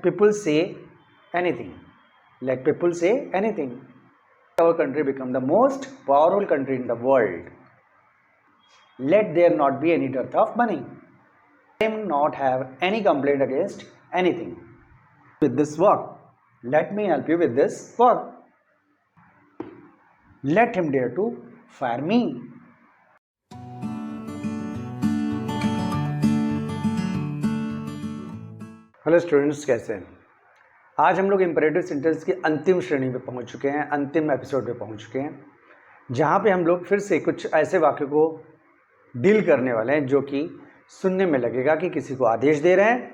people say anything. Let people say anything. Our country become the most powerful country in the world. Let there not be any dearth of money. Let him not have any complaint against anything. With this work, let me help you with this work. Let him dare to fire me. Hello students, कैसे हैं? आज हम लोग imperative sentence की अंतिम श्रेणी पे पहुंच चुके हैं, अंतिम एपिसोड पे पहुंच चुके हैं, जहां पे हम लोग फिर से कुछ ऐसे वाक्यों को डील करने वाले हैं जो कि सुनने में लगेगा कि किसी को आदेश दे रहे हैं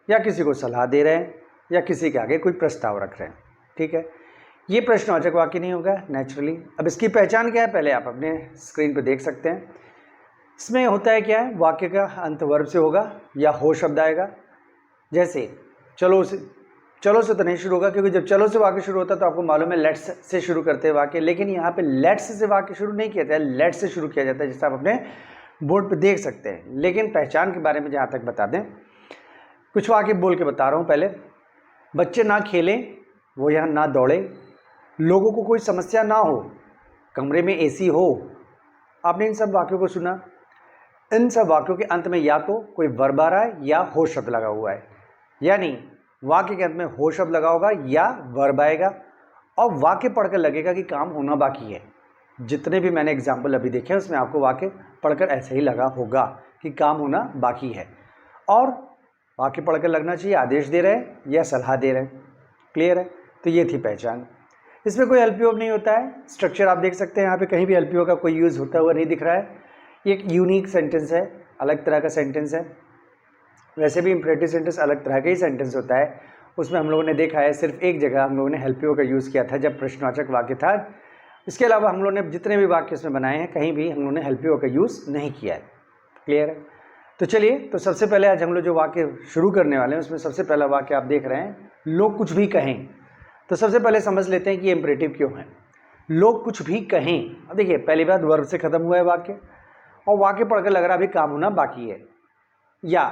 या किसी को सलाह दे रहे हैं या किसी के आगे कोई प्रस्ताव रख रहे हैं। ठीक है, ये प्रश्नवाचक वाक्य नहीं होगा नेचुरली। अब इसकी पहचान क्या है, पहले आप अपने स्क्रीन पर देख सकते हैं। इसमें होता है क्या है, वाक्य का अंत वर्ब से होगा या हो शब्द आएगा। जैसे चलो से तो नहीं शुरू होगा, क्योंकि जब चलो से वाक्य शुरू होता है तो आपको मालूम है लेट्स से शुरू करते हैं वाक्य, लेकिन यहाँ पे लेट्स से वाक्य शुरू नहीं किया जाता है, लेट्स से शुरू किया जाता है, जैसे आप अपने बोर्ड पे देख सकते हैं। लेकिन पहचान के बारे में जहाँ तक बता दें, कुछ वाक्य बोल के बता रहा हूँ। पहले, बच्चे ना खेलें, वो यहाँ ना दौड़े, लोगों को कोई समस्या ना हो, कमरे में AC हो। आपने इन सब वाक्यों को सुना। इन सब वाक्यों के अंत में या तो कोई वर्ब आ रहा है या हो शब्द लगा हुआ है, यानी वाक्य के अंत में हो शब्द लगा होगा या वर्ब आएगा और वाक्य पढ़कर लगेगा कि काम होना बाकी है। जितने भी मैंने एग्जाम्पल अभी देखे हैं उसमें आपको वाक्य पढ़कर ऐसे ही लगा होगा कि काम होना बाकी है, और वाक्य पढ़कर लगना चाहिए आदेश दे रहे हैं या सलाह दे रहे हैं। क्लियर है? तो ये थी पहचान। इसमें कोई LPO नहीं होता है। स्ट्रक्चर आप देख सकते हैं, यहाँ पे कहीं भी LPO का कोई यूज़ होता हुआ नहीं दिख रहा है। ये एक यूनिक सेंटेंस है, अलग तरह का सेंटेंस है। वैसे भी इंपरेटिव सेंटेंस अलग तरह का ही सेंटेंस होता है। उसमें हम लोगों ने देखा है सिर्फ एक जगह हम लोगों ने LPO का यूज़ किया था, जब प्रश्नवाचक वाक्य था। इसके अलावा हम लोगों ने जितने भी वाक्य इसमें बनाए हैं कहीं भी हम लोगों ने LPO का यूज़ नहीं किया है। क्लियर है? तो चलिए, तो सबसे पहले आज हम लोग जो वाक्य शुरू करने वाले हैं उसमें सबसे पहला वाक्य आप देख रहे हैं, लोग कुछ भी कहें। तो सबसे पहले समझ लेते हैं कि ये इंपरेटिव क्यों है। लोग कुछ भी कहें। अब देखिए, पहली बात वर्ब से ख़त्म हुआ है वाक्य, और वाक्य पढ़कर लग रहा अभी काम होना बाकी है, या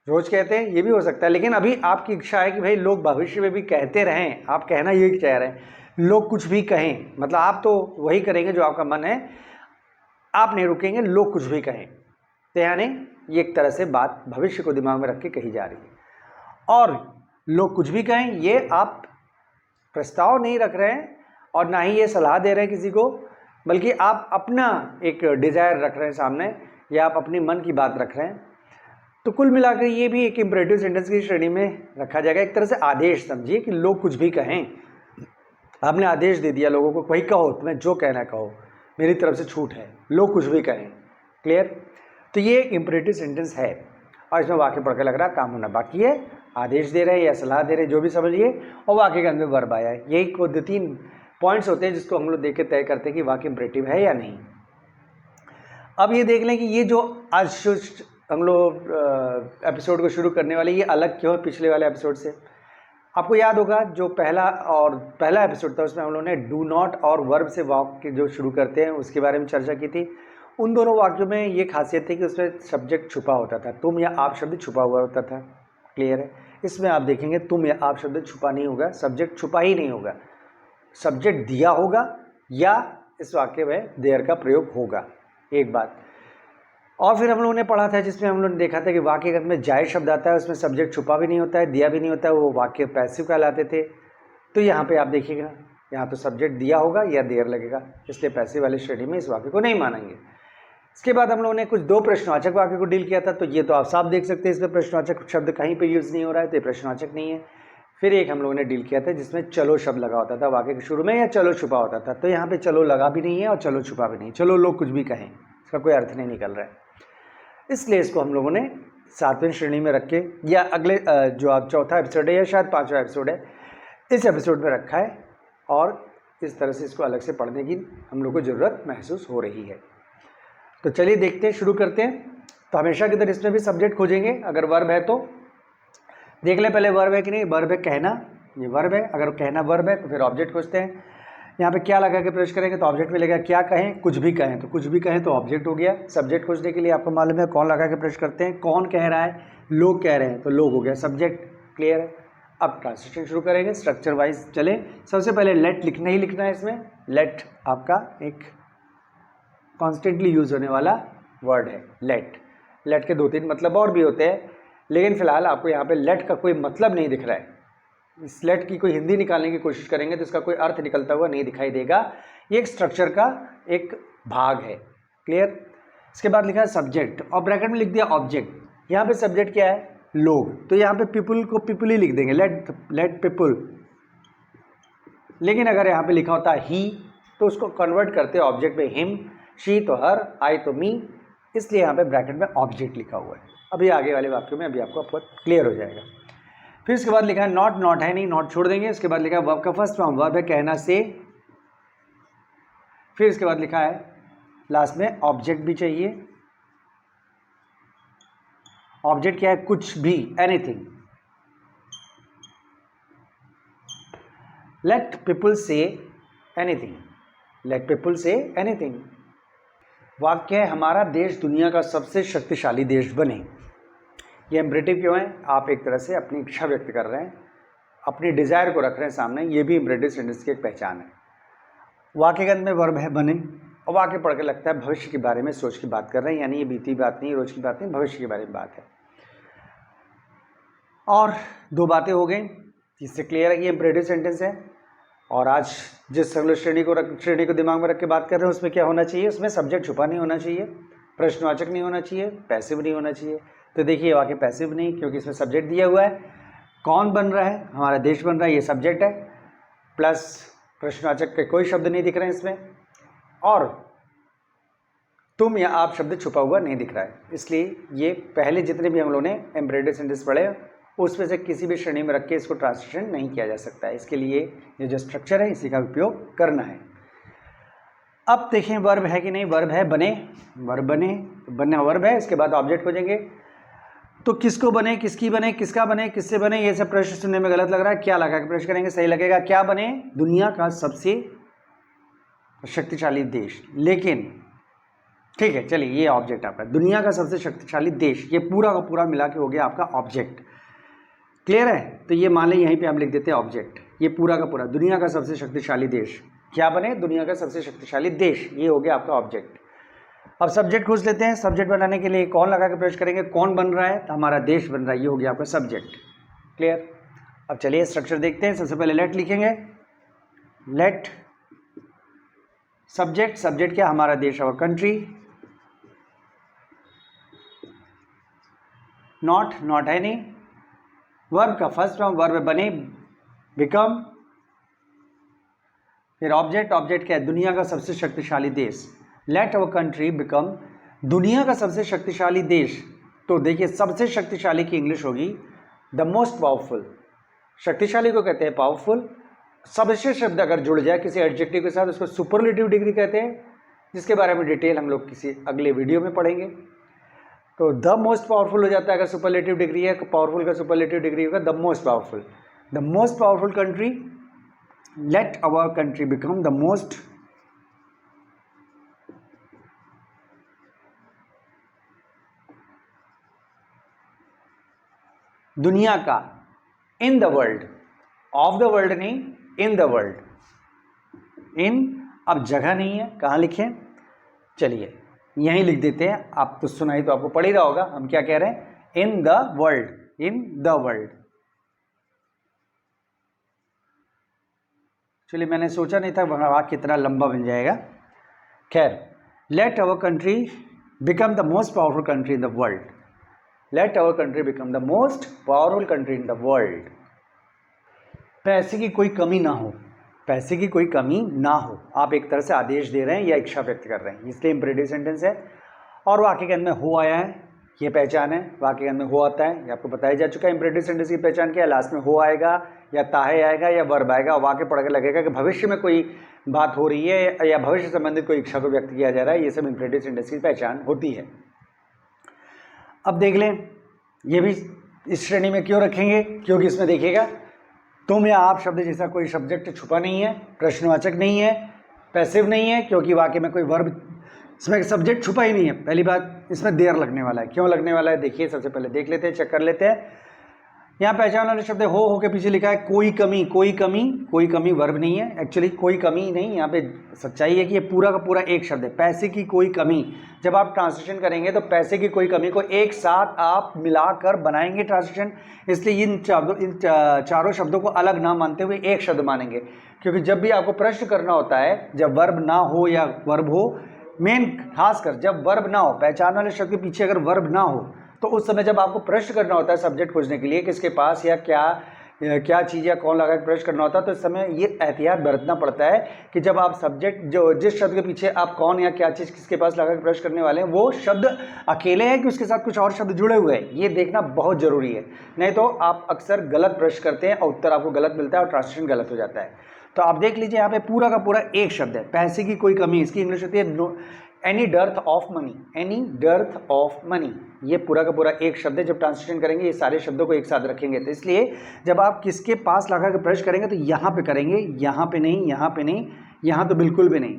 रोज कहते हैं, ये भी हो सकता है। लेकिन अभी आपकी इच्छा है कि भाई लोग भविष्य में भी कहते रहें, आप कहना यही चाह रहे हैं, लोग कुछ भी कहें, मतलब आप तो वही करेंगे जो आपका मन है, आप नहीं रुकेंगे, लोग कुछ भी कहें। तो यानी ये एक तरह से बात भविष्य को दिमाग में रख के कही जा रही है। और लोग कुछ भी कहें, ये आप प्रस्ताव नहीं रख रहे हैं और ना ही ये सलाह दे रहे हैं किसी को, बल्कि आप अपना एक डिज़ायर रख रहे हैं सामने, या आप अपनी मन की बात रख रहे हैं। तो कुल मिलाकर ये भी एक इंपरेटिव सेंटेंस की श्रेणी में रखा जाएगा। एक तरह से आदेश समझिए कि लोग कुछ भी कहें। आपने आदेश दे दिया लोगों को, भाई कहो, तुम्हें जो कहना है कहो, मेरी तरफ से छूट है, लोग कुछ भी कहें। क्लियर? तो ये एक इंपरेटिव सेंटेंस है और इसमें वाक्य पढ़कर लग रहा काम होना बाकी है, आदेश दे रहे हैं या सलाह दे रहे हैं, जो भी समझिए, और वाक्य के अंदर वर्ब आया है। यही को 2-3 पॉइंट्स होते हैं जिसको हम लोग देख के तय करते हैं कि वाक्य इंपरेटिव है या नहीं। अब ये देख लें कि ये जो आज हम लोग एपिसोड को शुरू करने वाले, ये अलग क्यों है पिछले वाले एपिसोड से। आपको याद होगा जो पहला एपिसोड था उसमें हम लोगों ने डू नॉट और वर्ब से वाक्य जो शुरू करते हैं उसके बारे में चर्चा की थी। उन दोनों वाक्यों में ये खासियत थी कि उसमें सब्जेक्ट छुपा होता था, तुम या आप शब्द छुपा हुआ होता था। क्लियर है? इसमें आप देखेंगे तुम या आप शब्द छुपा नहीं होगा, सब्जेक्ट छुपा ही नहीं होगा, सब्जेक्ट दिया होगा या इस वाक्य में देयर का प्रयोग होगा। एक बात और फिर हम लोगों ने पढ़ा था जिसमें हम लोगों ने देखा था कि वाक्य के अंत में जाए शब्द आता है, उसमें सब्जेक्ट छुपा भी नहीं होता है, दिया भी नहीं होता है, वो वाक्य पैसिव कहलाते थे। तो यहाँ पे आप देखिएगा, यहाँ तो सब्जेक्ट दिया होगा या देयर लगेगा, इसलिए पैसिव वाली श्रेणी में इस वाक्य को नहीं मानेंगे। इसके बाद हम लोगों ने कुछ 2 प्रश्नवाचक वाक्य को डील किया था। तो ये तो आप साफ देख सकते हैं, इसमें प्रश्नवाचक शब्द कहीं पर यूज़ नहीं हो रहा है, तो ये प्रश्नवाचक नहीं है। फिर एक हम लोगों ने डील किया था जिसमें चलो शब्द लगा होता था वाक्य के शुरू में, या चलो छुपा होता था। तो यहाँ पे चलो लगा भी नहीं है और चलो छुपा भी नहीं, चलो लोग कुछ भी कहें, इसका कोई अर्थ नहीं निकल रहा है। इसलिए इसको हम लोगों ने 7वीं श्रेणी में रख के, या अगले जो आप चौथा एपिसोड है या शायद 5वां एपिसोड है, इस एपिसोड में रखा है, और इस तरह से इसको अलग से पढ़ने की हम लोग को ज़रूरत महसूस हो रही है। तो चलिए देखते हैं, शुरू करते हैं। तो हमेशा की तरह इसमें भी सब्जेक्ट खोजेंगे। अगर वर्ब है तो देख लें पहले वर्ब है कि नहीं। वर्ब है कहना, ये वर्ब है। अगर कहना वर्ब है तो फिर ऑब्जेक्ट खोजते हैं। यहाँ पे क्या लगा के प्रवेश करेंगे तो ऑब्जेक्ट मिलेगा। क्या कहें, कुछ भी कहें, तो कुछ भी कहें तो ऑब्जेक्ट हो गया। सब्जेक्ट खोजने के लिए आपको मालूम है कौन लगा के प्रवेश करते हैं, कौन कह रहा है, लोग कह रहे हैं, तो लोग हो गया सब्जेक्ट। क्लियर है। अब ट्रांसलेशन शुरू करेंगे, स्ट्रक्चर वाइज चले। सबसे पहले लेट लिखना ही लिखना है इसमें। लेट आपका एक कॉन्स्टेंटली यूज होने वाला वर्ड है लेट। लेट के 2-3 मतलब और भी होते हैं, लेकिन फिलहाल आपको यहाँ पे लेट का कोई मतलब नहीं दिख रहा है। इस लेट की कोई हिंदी निकालने की कोशिश करेंगे तो इसका कोई अर्थ निकलता हुआ नहीं दिखाई देगा। ये एक स्ट्रक्चर का एक भाग है, क्लियर। इसके बाद लिखा है सब्जेक्ट और ब्रैकेट में लिख दिया ऑब्जेक्ट। यहाँ पे सब्जेक्ट क्या है? लोग। तो यहाँ पे पीपल को पीपल ही लिख देंगे, लेट पीपल। लेकिन अगर यहाँ पे लिखा होता ही तो उसको कन्वर्ट करते ऑब्जेक्ट में हिम, शी तो हर, आई तो मी, इसलिए यहाँ पे ब्रैकेट में ऑब्जेक्ट लिखा हुआ है। अभी आगे वाले वाक्यों में अभी आपको क्लियर हो जाएगा। फिर इसके बाद लिखा है नॉट, नॉट है नहीं, नॉट छोड़ देंगे। इसके बाद लिखा है वर्ब का फर्स्ट फॉर्म, वर्ब है कहना से। फिर इसके बाद लिखा है लास्ट में ऑब्जेक्ट भी चाहिए। ऑब्जेक्ट क्या है? कुछ भी, anything. Let people say anything, let people say anything. वाक्य है हमारा देश दुनिया का सबसे शक्तिशाली देश बने। ये इम्परेटिव क्यों है? आप एक तरह से अपनी इच्छा व्यक्त कर रहे हैं, अपनी डिजायर को रख रहे हैं सामने, ये भी इम्परेटिव सेंटेंस की एक पहचान है। वाक्य के अंत में वर्ब है बने, और वाक्य पढ़ के लगता है भविष्य के बारे में सोच की बात कर रहे हैं, यानी ये बीती बात नहीं, रोज की बात नहीं, भविष्य के बारे में बात है। और 2 बातें हो गई, इससे क्लियर है कि इम्परेटिव सेंटेंस है। और आज जिस श्रेणी को दिमाग में रख के बात कर रहे हैं उसमें क्या होना चाहिए? उसमें सब्जेक्ट छुपा नहीं होना चाहिए, प्रश्नवाचक नहीं होना चाहिए, पैसिव नहीं होना चाहिए। तो देखिए वाक्य पैसिव नहीं, क्योंकि इसमें सब्जेक्ट दिया हुआ है। कौन बन रहा है? हमारा देश बन रहा है, ये सब्जेक्ट है। प्लस प्रश्नवाचक के कोई शब्द नहीं दिख रहे हैं इसमें, और तुम या आप शब्द छुपा हुआ नहीं दिख रहा है। इसलिए ये पहले जितने भी हम लोगों ने इम्परेटिव सेंटेंस पढ़े उसमें से किसी भी श्रेणी में रख के इसको ट्रांसलेशन नहीं किया जा सकता है। इसके लिए ये जो स्ट्रक्चर है इसी का उपयोग करना है। अब देखें वर्ब है कि नहीं। वर्ब है बने, वर्ब बने, बनना वर्ब है। इसके बाद ऑब्जेक्ट हो जाएंगे। तो किसको बने, किसकी बने, किसका बने, किससे बने, ये सब प्रश्न सुनने में गलत लग रहा है। क्या लगा के प्रश्न करेंगे सही लगेगा? क्या बने? दुनिया का सबसे शक्तिशाली देश। लेकिन ठीक है, चलिए ये ऑब्जेक्ट आपका दुनिया का सबसे शक्तिशाली देश, ये पूरा का पूरा मिला के हो गया आपका ऑब्जेक्ट। क्लियर है? तो ये मान लें यहीं पे हम लिख देते हैं ऑब्जेक्ट। ये पूरा का पूरा दुनिया का सबसे शक्तिशाली देश क्या बने? दुनिया का सबसे शक्तिशाली देश, ये हो गया आपका ऑब्जेक्ट। अब सब्जेक्ट खोज लेते हैं। सब्जेक्ट बनाने के लिए कौन लगा के प्रश्न करेंगे? कौन बन रहा है? तो हमारा देश बन रहा है, ये हो गया आपका सब्जेक्ट। क्लियर? अब चलिए स्ट्रक्चर देखते हैं। सबसे पहले लेट लिखेंगे। लेट सब्जेक्ट, सब्जेक्ट क्या? हमारा देश, अवर कंट्री। नॉट, नॉट है नहीं। वर्ब का फर्स्ट फॉर्म, वर्ब बने, बिकम। फिर ऑब्जेक्ट, ऑब्जेक्ट क्या है? दुनिया का सबसे शक्तिशाली देश। लेट अवर कंट्री बिकम दुनिया का सबसे शक्तिशाली देश। तो देखिए सबसे शक्तिशाली की इंग्लिश होगी द मोस्ट पावरफुल। शक्तिशाली को कहते हैं पावरफुल। सबसे शब्द अगर जुड़ जाए किसी एडजेक्टिव के साथ उसको सुपरलेटिव डिग्री कहते हैं, जिसके बारे में डिटेल हम लोग किसी अगले वीडियो में पढ़ेंगे। तो द मोस्ट पावरफुल हो जाता है अगर सुपरलेटिव डिग्री है। पावरफुल का सुपरलेटिव डिग्री होगा the most powerful. The most powerful country. Let our country become the most दुनिया का, in the world, of the world नहीं, इन द वर्ल्ड। इन अब जगह नहीं है, कहाँ लिखें? चलिए यहीं लिख देते हैं। आप तो सुनाई तो आपको पड़ ही रहा होगा हम क्या कह रहे हैं, इन the world, in the world. चलिए मैंने सोचा नहीं था वाक्य कितना लंबा बन जाएगा। खैर, let our country become the most powerful country in the world. Let our country become the most powerful country in the world. पैसे की कोई कमी ना हो, पैसे की कोई कमी ना हो, आप एक तरह से आदेश दे रहे हैं या इच्छा व्यक्त कर रहे हैं, इसलिए इम्परेटिव सेंटेंस है। और वाक्य के अंदर में हो आया है, ये पहचान है। वाक्य के अंदर में हो आता है, ये आपको बताया जा चुका है। इम्परेटिव सेंटेंस की पहचान क्या है? लास्ट में हो आएगा या ताहे आएगा या वर्ब आएगा। और वाक्य पढ़ के लगेगा कि भविष्य में कोई बात हो रही है या भविष्य संबंधित कोई इच्छा को व्यक्त किया जा रहा है। ये सब इम्परेटिव सेंटेंस की पहचान होती है। अब देख लें, ये भी इस श्रेणी में क्यों रखेंगे? क्योंकि इसमें देखिएगा तुम या आप शब्द जैसा कोई सब्जेक्ट छुपा नहीं है, प्रश्नवाचक नहीं है, पैसिव नहीं है, क्योंकि वाक्य में कोई वर्ब, इसमें सब्जेक्ट छुपा ही नहीं है। पहली बात, इसमें देर लगने वाला है। क्यों लगने वाला है देखिए, सबसे पहले देख लेते हैं, चेक कर लेते हैं। यहाँ पहचान वाले शब्द हो के पीछे लिखा है कोई कमी, कोई कमी, कोई कमी वर्ब नहीं है, एक्चुअली कोई कमी नहीं, यहाँ पे सच्चाई है कि ये पूरा का पूरा एक शब्द है, पैसे की कोई कमी। जब आप ट्रांसलेशन करेंगे तो पैसे की कोई कमी को एक साथ आप मिलाकर बनाएंगे ट्रांसलेशन, इसलिए इन चारों शब्दों को अलग ना मानते हुए एक शब्द मानेंगे। क्योंकि जब भी आपको प्रश्न करना होता है, जब वर्ब ना हो या वर्ब हो, मेन खासकर जब वर्ब ना हो, पहचान वाले शब्द के पीछे अगर वर्ब ना हो, तो उस समय जब आपको प्रश्न करना होता है सब्जेक्ट खोजने के लिए किसके पास या क्या चीज़ या कौन लगा के प्रश्न करना होता है, तो इस समय ये एहतियात बरतना पड़ता है कि जब आप सब्जेक्ट जो जिस शब्द के पीछे आप कौन या क्या चीज़ किसके पास लगा के प्रश्न करने वाले हैं वो शब्द अकेले है कि उसके साथ कुछ और शब्द जुड़े हुए हैं, ये देखना बहुत ज़रूरी है। नहीं तो आप अक्सर गलत प्रश्न करते हैं और उत्तर आपको गलत मिलता है और ट्रांसलेशन गलत हो जाता है। तो आप देख लीजिए यहाँ पे पूरा का पूरा एक शब्द है, पैसे की कोई कमी, इसकी इंग्लिश होती है any dearth of money, any dearth of money, ये पूरा का पूरा एक शब्द है। जब ट्रांसलेशन करेंगे ये सारे शब्दों को एक साथ रखेंगे, तो इसलिए जब आप किसके पास लगा के प्रश्न करेंगे तो यहाँ पे करेंगे, यहाँ पे नहीं, यहाँ पे नहीं, यहाँ तो बिल्कुल भी नहीं।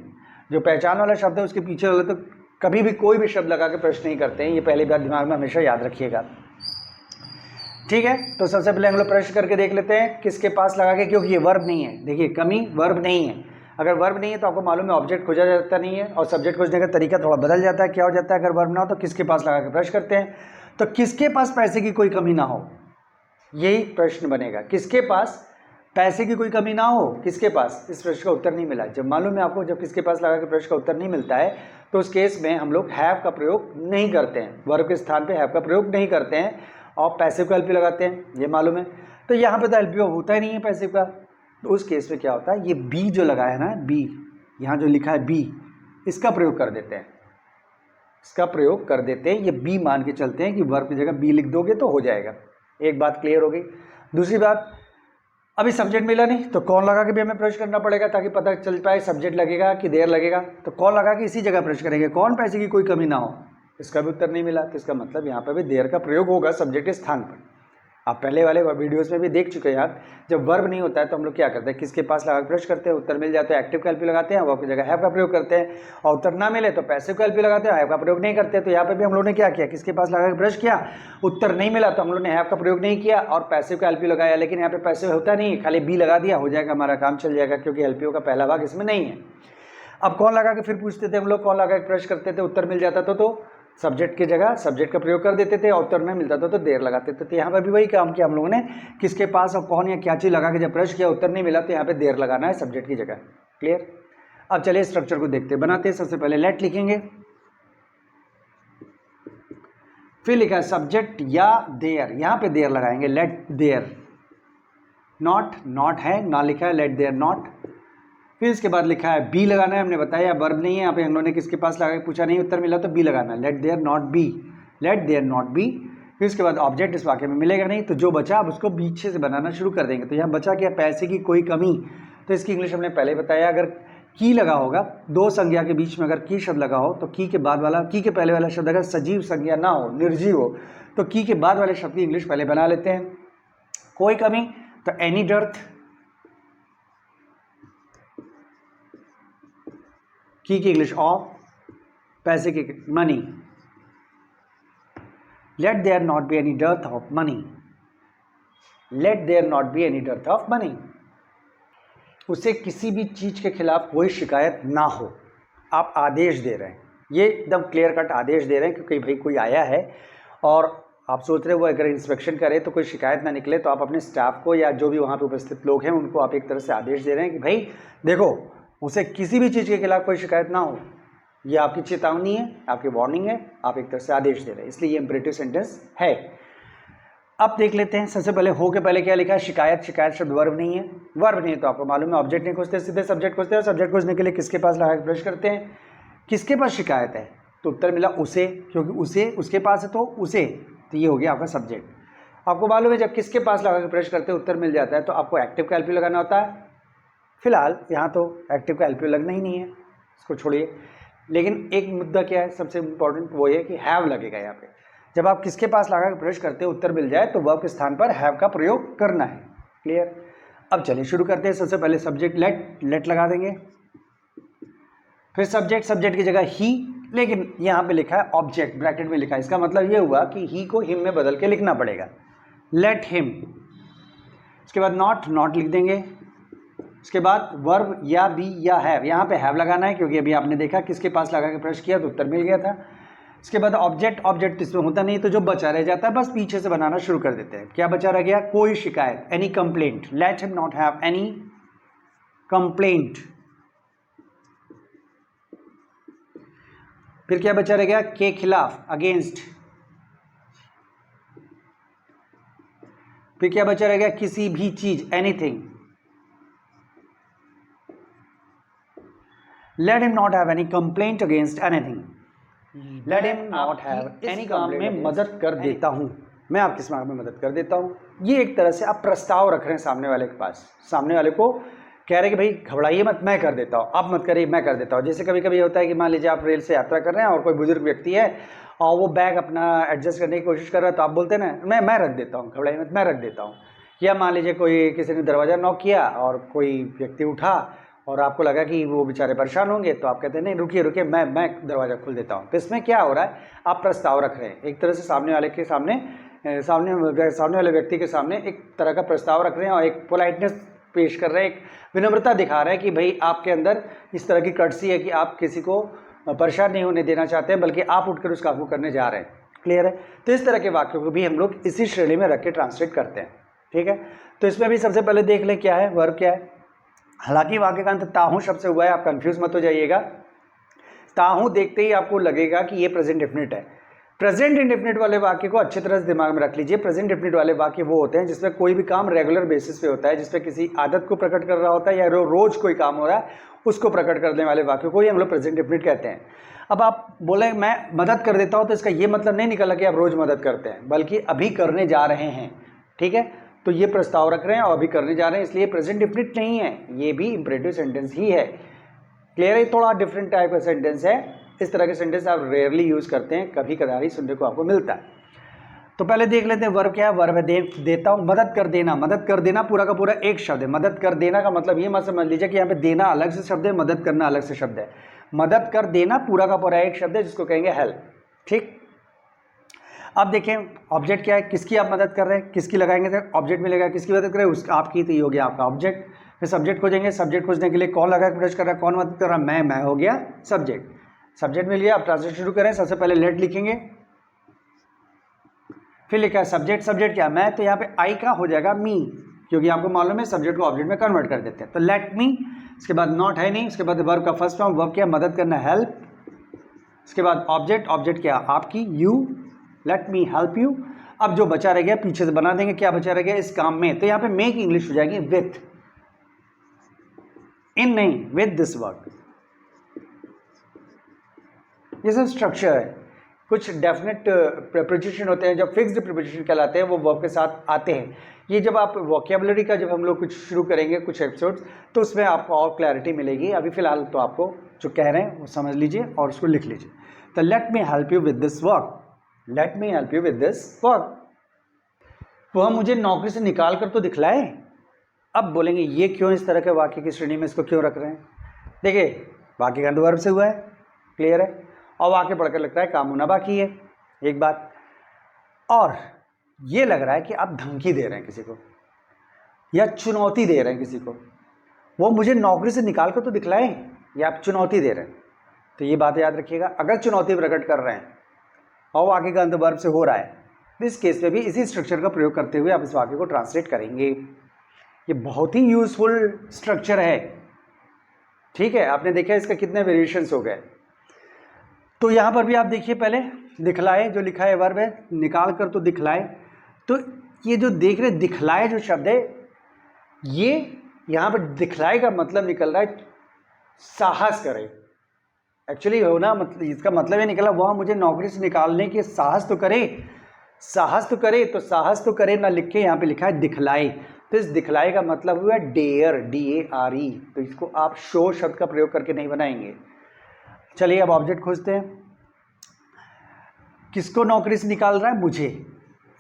जो पहचान वाला शब्द है उसके पीछे वाले तो कभी भी कोई भी शब्द लगा के प्रश्न नहीं करते हैं, ये पहली बात दिमाग में हमेशा याद रखिएगा, ठीक है। तो सबसे पहले हम लोग प्रश्न करके देख लेते हैं किसके पास लगा के, क्योंकि ये वर्ब नहीं है, देखिए कमी वर्ब नहीं है। अगर वर्ब नहीं है तो आपको मालूम है ऑब्जेक्ट खोजा जाता नहीं है और सब्जेक्ट खोजने का तरीका थोड़ा बदल जाता है। क्या हो जाता है अगर वर्ब ना हो तो किसके पास लगा के प्रश्न करते हैं, तो किसके पास पैसे की कोई कमी ना हो, यही प्रश्न बनेगा। किसके पास पैसे की कोई कमी ना हो, किसके पास, इस प्रश्न का उत्तर नहीं मिला। जब मालूम है आपको जब किसके पास लगा के प्रश्न का उत्तर नहीं मिलता है तो उस केस में हम लोग हैव का प्रयोग नहीं करते हैं, वर्ब के स्थान पे हैव का प्रयोग नहीं करते हैं और पैसिव का एलपी लगाते हैं, ये मालूम है। तो यहाँ पे तो एलपी होता ही नहीं है पैसिव का, तो उस केस में क्या होता है, ये बी जो लगा है ना, बी यहाँ जो लिखा है बी, इसका प्रयोग कर देते हैं, इसका प्रयोग कर देते हैं। ये बी मान के चलते हैं कि वर्ब की जगह बी लिख दोगे तो हो जाएगा। एक बात क्लियर हो गई। दूसरी बात, अभी सब्जेक्ट मिला नहीं तो कौन लगा के भी हमें प्रश्न करना पड़ेगा ताकि पता चल पाए सब्जेक्ट लगेगा कि देर लगेगा। तो कौन लगा के इसी जगह प्रश्न करेंगे, कौन पैसे की कोई कमी ना हो, इसका भी उत्तर नहीं मिला, तो इसका मतलब यहाँ पर भी देर का प्रयोग होगा सब्जेक्ट के स्थान पर। आप पहले वाले वीडियोस में भी देख चुके हैं आप, जब वर्ब नहीं होता है तो हम लोग क्या करते हैं, किसके पास लगा प्रश्न करते हैं, उत्तर मिल जाता है एक्टिव का एलपी लगाते हैं, वर्ब की जगह हैव का प्रयोग करते हैं, और उत्तर ना मिले तो पैसिव का एलपी लगाते हैं, हैव का प्रयोग नहीं करते। तो यहाँ पे भी हम लोगों ने क्या किया, किसके पास लगा प्रश्न किया, उत्तर नहीं मिला तो हम लोग ने हैव का प्रयोग नहीं किया और पैसिव का एलपी लगाया। लेकिन यहाँ पे पैसिव होता नहीं, खाली बी लगा दिया, हो जाएगा, हमारा काम चल जाएगा, क्योंकि एलपीओ का पहला भाग इसमें नहीं है। अब कौन लगा के फिर पूछते थे हम लोग, कौन लगा के प्रश्न करते थे, उत्तर मिल जाता था तो सब्जेक्ट की जगह सब्जेक्ट का प्रयोग कर देते थे और उत्तर नहीं मिलता था तो देर लगाते थे। तो यहाँ पर भी वही काम किया हम लोगों ने, किसके पास और कौन या क्या चीज़ लगा के जब प्रश्न किया उत्तर नहीं मिला तो यहाँ पे देर लगाना है सब्जेक्ट की जगह। क्लियर। अब चलिए स्ट्रक्चर को देखते बनाते हैं। सबसे पहले लेट लिखेंगे, फिर लिखा है सब्जेक्ट या देयर, यहाँ पे देर लगाएंगे, लेट देयर। नॉट, नॉट है ना लिखा है, लेट देयर नॉट। फिर इसके बाद लिखा है बी लगाना है, हमने बताया वर्ब नहीं है, यहाँ पे हम लोगों ने किसके पास लगा के पूछा नहीं, उत्तर मिला तो बी लगाना है, let there not be, let there not be. फिर इसके बाद ऑब्जेक्ट इस वाक्य में मिलेगा नहीं, तो जो बचा अब उसको पीछे से बनाना शुरू कर देंगे। तो यहाँ बचा क्या, पैसे की कोई कमी, तो इसकी इंग्लिश हमने पहले बताया, अगर की लगा होगा, दो संज्ञा के बीच में अगर की शब्द लगा हो तो की के बाद वाला, की के पहले वाला शब्द अगर सजीव संज्ञा ना हो, निर्जीव हो, तो की के बाद वाले शब्द की इंग्लिश पहले बना लेते हैं। कोई कमी तो एनी डर्थ, की इंग्लिश ऑफ, पैसे की money, let there not be any dearth of money, let there not be any dearth of money. उसे किसी भी चीज के खिलाफ कोई शिकायत ना हो, आप आदेश दे रहे हैं, ये एकदम क्लियर कट आदेश दे रहे हैं, क्योंकि भाई कोई आया है और आप सोच रहे हो वो अगर इंस्पेक्शन करे तो कोई शिकायत ना निकले, तो आप अपने स्टाफ को या जो भी वहाँ पे उपस्थित लोग हैं उनको आप एक तरह से आदेश दे रहे हैं कि भाई देखो उसे किसी भी चीज़ के खिलाफ कोई शिकायत ना हो, ये आपकी चेतावनी है, आपकी वार्निंग है, आप एक तरह से आदेश दे रहे हैं, इसलिए ये इंपरेटिव सेंटेंस है। अब देख लेते हैं, सबसे पहले हो के पहले क्या लिखा है, शिकायत। शिकायत शब्द वर्ब नहीं है, वर्ब नहीं है तो आपको मालूम है ऑब्जेक्ट नहीं खोजते, सीधे सब्जेक्ट खोजते हैं, और सब्जेक्ट खोजने के लिए किसके पास लगा के प्रश्न करते हैं, किसके पास शिकायत है, तो उत्तर मिला उसे, क्योंकि उसे उसके पास है तो उसे, तो ये हो गया आपका सब्जेक्ट। आपको मालूम है जब किसके पास लगा के प्रश्न करते हैं उत्तर मिल जाता है तो आपको एक्टिव का एलपी लगाना होता है। फिलहाल यहाँ तो एक्टिव का एलपी लगना ही नहीं है, इसको छोड़िए। लेकिन एक मुद्दा क्या है, सबसे इम्पोर्टेंट वो है कि हैव लगेगा यहाँ पे। जब आप किसके पास लगा के प्रश्न करते हैं उत्तर मिल जाए तो वर्ब के स्थान पर हैव का प्रयोग करना है। क्लियर। अब चलिए शुरू करते हैं। सबसे पहले सब्जेक्ट लेट, लेट लगा देंगे, फिर सब्जेक्ट, सब्जेक्ट की जगह ही, लेकिन यहाँ पे लिखा है ऑब्जेक्ट, ब्रैकेट में लिखा है, इसका मतलब ये हुआ कि ही को हिम में बदल के लिखना पड़ेगा। Let him. उसके बाद नॉट लिख देंगे। उसके बाद वर्ब या बी या हैव, यहाँ पे हैव लगाना है क्योंकि अभी आपने देखा किसके पास लगा के प्रश्न किया तो उत्तर मिल गया था। इसके बाद ऑब्जेक्ट इसमें होता नहीं, तो जो बचा रह जाता है बस पीछे से बनाना शुरू कर देते हैं। क्या बचा रह गया? कोई शिकायत, any complaint. Let him not have any complaint. फिर क्या बचा रह गया? के खिलाफ, अगेंस्ट। फिर क्या बचा रह गया? किसी भी चीज, anything. Let him not have any complaint against anything. Let him not have any complaint. में मदद कर देता हूं, मैं आपकी इस मांग में मदद कर देता हूं। ये एक तरह से आप प्रस्ताव रख रहे हैं सामने वाले के पास, सामने वाले को कह रहे हैं कि भाई घबराइए मत, मैं कर देता हूँ, आप मत करिए, मैं कर देता हूँ। जैसे कभी कभी होता है कि मान लीजिए आप रेल से यात्रा कर रहे हैं और कोई बुजुर्ग व्यक्ति है और वो बैग अपना एडजस्ट करने की कोशिश कर रहा है, तो आप बोलते हैं ना मैं रख देता हूँ, घबराइए मत, मैं रख देता हूँ। या मान लीजिए कोई किसी ने दरवाज़ा नॉक किया और कोई व्यक्ति उठा और आपको लगा कि वो बेचारे परेशान होंगे, तो आप कहते हैं नहीं रुकिए मैं दरवाज़ा खोल देता हूँ। तो इसमें क्या हो रहा है? आप प्रस्ताव रख रहे हैं, एक तरह से सामने वाले के सामने वाले व्यक्ति के सामने एक तरह का प्रस्ताव रख रहे हैं और एक पोलाइटनेस पेश कर रहे हैं, एक विनम्रता दिखा रहे हैं कि भाई आपके अंदर इस तरह की कर्टसी है कि आप किसी को परेशान नहीं होने देना चाहते हैं, बल्कि आप उठकर उस काम को करने जा रहे हैं। क्लियर है? तो इस तरह के वाक्यों को भी हम लोग इसी श्रेणी में रख के ट्रांसलेट करते हैं। ठीक है, तो इसमें भी सबसे पहले देख लें क्या है, वर्ब क्या है। हालांकि वाक्य का अंत ताहू शब्द से हुआ है, आप कंफ्यूज मत हो जाइएगा। ताहू देखते ही आपको लगेगा कि ये प्रेजेंट डेफिनेट है। प्रेजेंट इंडेफिनिट वाले वाक्य को अच्छी तरह से दिमाग में रख लीजिए। प्रेजेंट डेफिनिट वाले वाक्य वो होते हैं जिसमें कोई भी काम रेगुलर बेसिस पे होता है, जिसपे किसी आदत को प्रकट कर रहा होता है या रोज कोई काम हो रहा है उसको प्रकट करने वाले वाक्य को ही हम लोग प्रेजेंट डेफिनिट कहते हैं। अब आप बोले मैं मदद कर देता हूँ, तो इसका ये मतलब नहीं निकला कि आप रोज मदद करते हैं, बल्कि अभी करने जा रहे हैं। ठीक है, तो ये प्रस्ताव रख रहे हैं और अभी करने जा रहे हैं, इसलिए प्रेजेंट डेफिनिट नहीं है, ये भी इंपरेटिव सेंटेंस ही है। क्लियर है? थोड़ा डिफरेंट टाइप का सेंटेंस है। इस तरह के सेंटेंस आप रेयरली यूज़ करते हैं, कभी कदार ही सुनने को आपको मिलता है। तो पहले देख लेते हैं वर्ब क्या है। वर्ब है देता हूँ। मदद कर देना, मदद कर देना पूरा का पूरा एक शब्द है। मदद कर देना का मतलब ये मत समझ लीजिए कि यहाँ पे देना अलग से शब्द है, मदद करना अलग से शब्द है। मदद कर देना पूरा का पूरा एक शब्द है जिसको कहेंगे हेल्प। ठीक, अब देखें ऑब्जेक्ट क्या है, किसकी आप मदद कर रहे हैं, किसकी लगाएंगे तो ऑब्जेक्ट मिलेगा, किसकी मदद कर रहे हैं उसका आपकी, तो ये हो गया आपका ऑब्जेक्ट। फिर सब्जेक्ट खोजेंगे, सब्जेक्ट खोजने के लिए कौन लगा के प्रश्न कर रहा है, कौन मदद कर रहा है, मैं हो गया सब्जेक्ट। सब्जेक्ट मिल गया। अब ट्रांसलेट शुरू करें। सबसे पहले लेट लिखेंगे, फिर लिखा है सब्जेक्ट। सब्जेक्ट क्या, मैं, तो यहाँ पे आई का हो जाएगा मी, क्योंकि आपको मालूम है सब्जेक्ट को ऑब्जेक्ट में कन्वर्ट कर देते हैं। तो लेट मी, इसके बाद नॉट है नहीं, उसके बाद वर्ब का फर्स्ट फॉर्म, वर्ब क्या, मदद करना, हेल्प। इसके बाद ऑब्जेक्ट, ऑब्जेक्ट क्या, आपकी, you, let me help you. अब जो बचा रह गया पीछे से बना देंगे, क्या बचा रह गया इस काम में, तो यहाँ पे मेक इंग्लिश हो जाएगी विथ, इन नहीं, विथ दिस वर्ड। ये सब स्ट्रक्चर है। कुछ डेफिनेट प्रीपोजिशन होते हैं जो फिक्स्ड प्रीपोजिशन कहलाते हैं, वो वर्ब के साथ आते हैं। ये जब आप वोकेबुलरी का जब हम लोग कुछ शुरू करेंगे कुछ एपिसोड्स, तो उसमें आपको और क्लैरिटी मिलेगी। अभी फिलहाल तो आपको जो कह रहे हैं वो समझ लीजिए और उसको लिख लीजिए। तो let me help you with this work, let me help you with this work. वह मुझे नौकरी से निकाल कर तो दिखलाए। अब बोलेंगे ये क्यों इस तरह के वाक्य की श्रेणी में इसको क्यों रख रहे हैं। देखिए वाक्य का वर्ब से हुआ है, क्लियर है, और वाक्य पढ़कर लगता है काम होना बाकी है, एक बात। और ये लग रहा है कि आप धमकी दे रहे हैं किसी को या चुनौती दे रहे हैं किसी को। वो मुझे नौकरी से निकाल कर तो दिखलाए, या आप चुनौती दे रहे हैं। तो ये बात याद रखिएगा, अगर चुनौती प्रकट कर रहे हैं और वाक्य का अंत वर्ब से हो रहा है, तो इस केस में भी इसी स्ट्रक्चर का प्रयोग करते हुए आप इस वाक्य को ट्रांसलेट करेंगे। ये बहुत ही यूजफुल स्ट्रक्चर है। ठीक है, आपने देखा इसका कितने वेरिएशंस हो गए। तो यहाँ पर भी आप देखिए, पहले दिखलाए जो लिखा है वर्ब है, निकाल कर तो दिखलाए। तो ये जो देख रहे दिखलाए जो शब्द है, ये यहाँ पर दिखलाए का मतलब निकल रहा है साहस करे। एक्चुअली होना मतलब इसका मतलब ये निकला वह मुझे नौकरी से निकालने के साहस तो करे, साहस तो करे। तो साहस तो करे ना लिख के यहाँ पे लिखा है दिखलाए। तो इस दिखलाए का मतलब हुआ डेयर, DARE। तो इसको आप शो शब्द का प्रयोग करके नहीं बनाएंगे। चलिए अब ऑब्जेक्ट खोजते हैं। किसको नौकरी से निकाल रहा है, मुझे।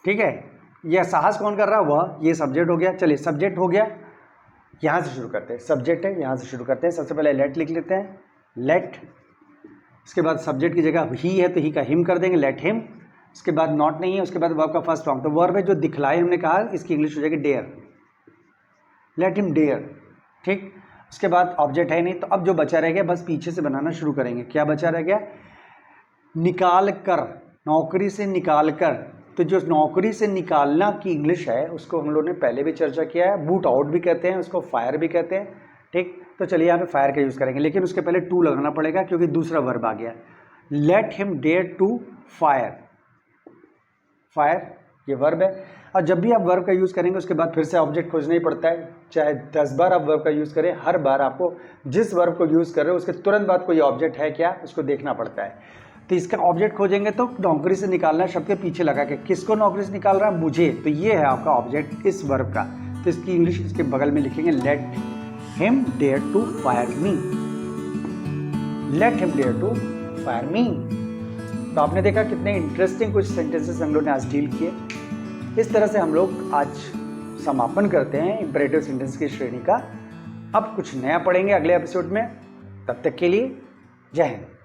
ठीक है, यह साहस कौन कर रहा है, वह। ये सब्जेक्ट हो गया। चलिए सब्जेक्ट हो गया, यहाँ से शुरू करते हैं। सब्जेक्ट है, यहाँ से शुरू करते हैं। सबसे पहले लेट लिख लेते हैं, लेट। इसके बाद सब्जेक्ट की जगह ही है तो ही का हिम कर देंगे, लेट हिम। उसके बाद नॉट नहीं है, उसके बाद वर्ब का फर्स्ट फॉर्म। तो वर्ब है जो दिखलाए, हमने कहा इसकी इंग्लिश हो जाएगी डेयर, लेट हिम डेयर, ठीक। उसके बाद ऑब्जेक्ट है नहीं, तो अब जो बचा रह गया बस पीछे से बनाना शुरू करेंगे। क्या बचा रह गया? निकाल कर, नौकरी से निकाल कर। तो जो नौकरी से निकालना की इंग्लिश है उसको हम लोगों ने पहले भी चर्चा किया है, बूट आउट भी कहते हैं उसको, फायर भी कहते हैं, ठीक। तो चलिए यहाँ पे फायर का यूज़ करेंगे, लेकिन उसके पहले टू लगाना पड़ेगा क्योंकि दूसरा वर्ब आ गया। Let him dare to fire, fire ये वर्ब है। और जब भी आप वर्ब का यूज़ करेंगे उसके बाद फिर से ऑब्जेक्ट खोजना ही पड़ता है, चाहे 10 बार आप वर्ब का यूज़ करें, हर बार आपको जिस वर्ब को यूज़ कर रहे हो उसके तुरंत बाद कोई ऑब्जेक्ट है क्या उसको देखना पड़ता है। तो इसका ऑब्जेक्ट खोजेंगे तो नौकरी से निकालना शब्द के पीछे लगा के, किसको नौकरी से निकाल रहा है? मुझे। तो ये है आपका ऑब्जेक्ट इस वर्ब का। तो इसकी इंग्लिश इसके बगल में लिखेंगे let him dare to fire me, let him dare to fire me. तो आपने देखा कितने इंटरेस्टिंग कुछ सेंटेंसेस हम लोग ने आज डील किए। इस तरह से हम लोग आज समापन करते हैं इंपरेटिव सेंटेंस की श्रेणी का। अब कुछ नया पढ़ेंगे अगले एपिसोड में, तब तक के लिए जय हिंद।